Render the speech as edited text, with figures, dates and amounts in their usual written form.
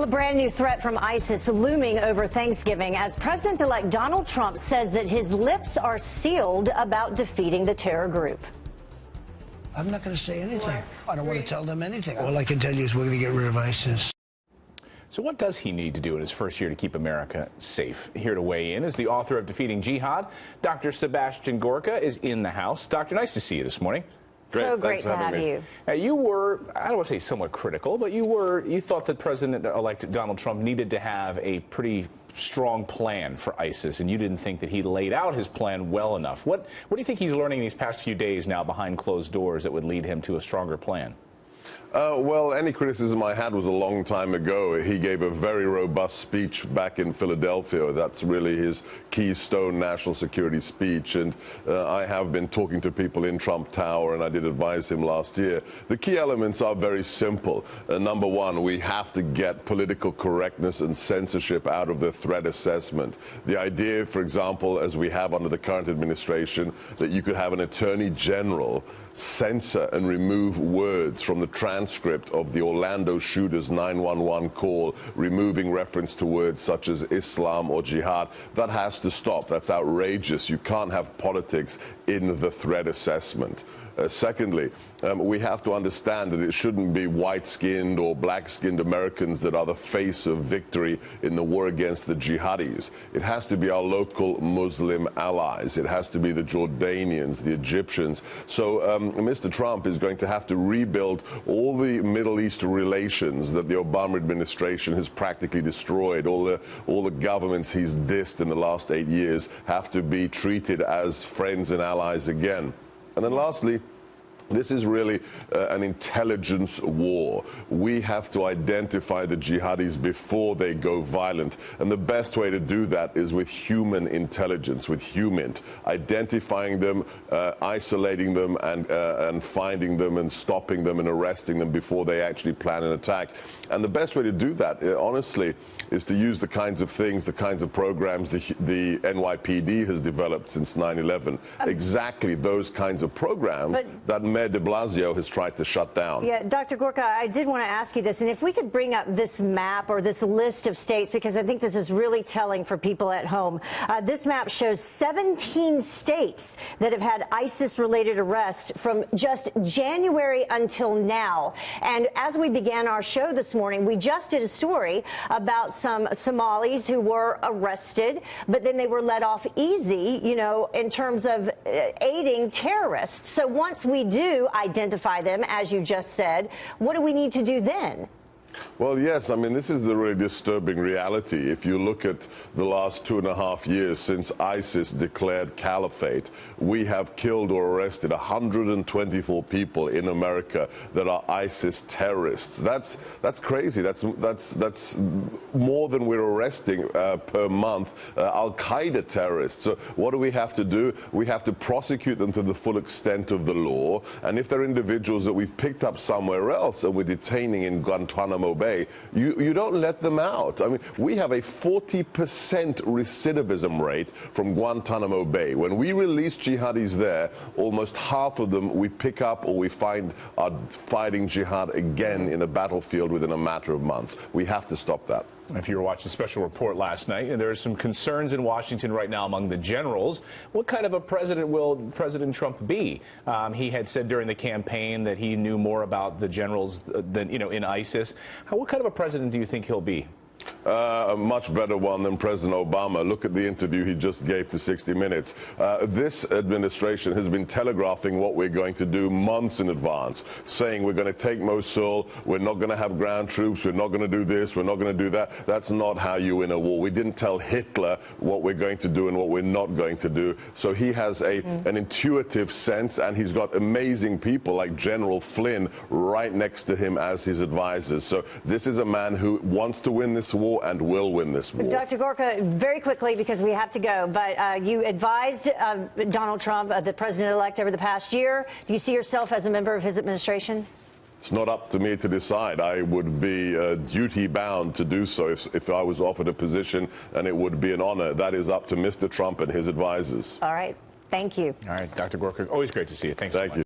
Well, a brand new threat from ISIS looming over Thanksgiving as President-elect Donald Trump says that his lips are sealed about defeating the terror group. I'm not going to say anything. I don't want to tell them anything. All I can tell you is we're going to get rid of ISIS. So what does he need to do in his first year to keep America safe? Here to weigh in is the author of Defeating Jihad. Dr. Sebastian Gorka is in the house. Doctor, nice to see you this morning. Great. So great to have you. You were, I don't want to say somewhat critical, but you thought that President-elect Donald Trump needed to have a pretty strong plan for ISIS, and you didn't think that he laid out his plan well enough. What do you think he's learning these past few days now behind closed doors that would lead him to a stronger plan? Well, any criticism I had was a long time ago. He gave a very robust speech back in Philadelphia. That's really his keystone national security speech. And I have been talking to people in Trump Tower, and I did advise him last year. The key elements are very simple. Number one, we have to get political correctness and censorship out of the threat assessment. The idea, for example, as we have under the current administration, that you could have an attorney general censor and remove words from the transcript of the Orlando shooter's 911 call, removing reference to words such as Islam or jihad. That has to stop. That's outrageous. You can't have politics in the threat assessment. Secondly, we have to understand that it shouldn't be white-skinned or black-skinned Americans that are the face of victory in the war against the jihadis. It has to be our local Muslim allies. It has to be the Jordanians, the Egyptians. So Mr. Trump is going to have to rebuild all the Middle East relations that the Obama administration has practically destroyed. All the governments he's dissed in the last 8 years have to be treated as friends and allies again. And then lastly, this is really an intelligence war. We have to identify the jihadis before they go violent. And the best way to do that is with human intelligence, with HUMINT, identifying them, isolating them, and finding them and stopping them and arresting them before they actually plan an attack. And the best way to do that, honestly, is to use the kinds of things, the kinds of programs the NYPD has developed since 9/11. Exactly those kinds of programs that Mayor de Blasio has tried to shut down. Yeah, Dr. Gorka, I did want to ask you this, and if we could bring up this map or this list of states, because I think this is really telling for people at home. This map shows 17 states that have had ISIS-related arrests from just January until now. And as we began our show this morning, we just did a story about some Somalis who were arrested, but then they were let off easy, you know, in terms of aiding terrorists. So once we do identify them, as you just said, what do we need to do then? Well, yes, I mean, this is the really disturbing reality. If you look at the last 2.5 years since ISIS declared caliphate, we have killed or arrested 124 people in America that are ISIS terrorists. That's crazy. That's more than we're arresting per month Al-Qaeda terrorists. So what do we have to do? We have to prosecute them to the full extent of the law. And if they're individuals that we've picked up somewhere else and we're detaining in Guantanamo Bay, you don't let them out. I mean, we have a 40% recidivism rate from Guantanamo Bay. When we release jihadis there, almost half of them we pick up or we find are fighting jihad again in a battlefield within a matter of months. We have to stop that. If you were watching the special report last night, there are some concerns in Washington right now among the generals. What kind of a president will President Trump be? He had said during the campaign that he knew more about the generals than, in ISIS. What kind of a president do you think he'll be? A much better one than President Obama. Look at the interview he just gave to 60 Minutes. This administration has been telegraphing what we're going to do months in advance, saying we're going to take Mosul, we're not going to have ground troops, we're not going to do this, we're not going to do that. That's not how you win a war. We didn't tell Hitler what we're going to do and what we're not going to do. So he has an intuitive sense, and he's got amazing people like General Flynn right next to him as his advisors. So this is a man who wants to win this war and will win this war. Dr. Gorka, very quickly, because we have to go, but you advised Donald Trump, the president-elect, over the past year. Do you see yourself as a member of his administration? It's not up to me to decide. I would be duty-bound to do so if I was offered a position, and it would be an honor. That is up to Mr. Trump and his advisors. All right. Thank you. All right, Dr. Gorka, always great to see you. Thanks so much.